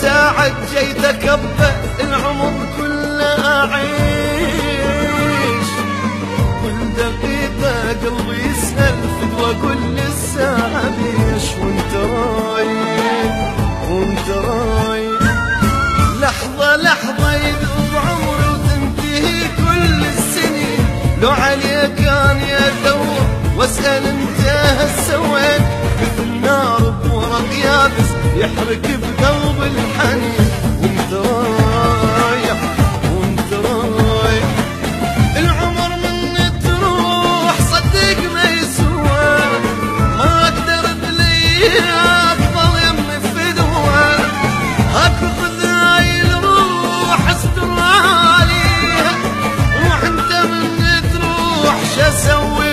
ساعد جيت اكبر العمر كله اعيش، كل دقيقة قلبي يسأل فدوى كل الساعة بيش، وانت رايح وانت رايح، لحظة لحظة يذوب عمري وتنتهي كل السنين، لو علي كان يدور واسأل انت هالسويت، مثل نار بورق يابس يحرق بقلب الحنين، وانت رايح وانت رايح، العمر من تروح صدق ما يسوى، ما اقدر بليا افضل يمي فدوى، هاك خذ هاي الروح استر عليها، روح انت من تروح شو اسوي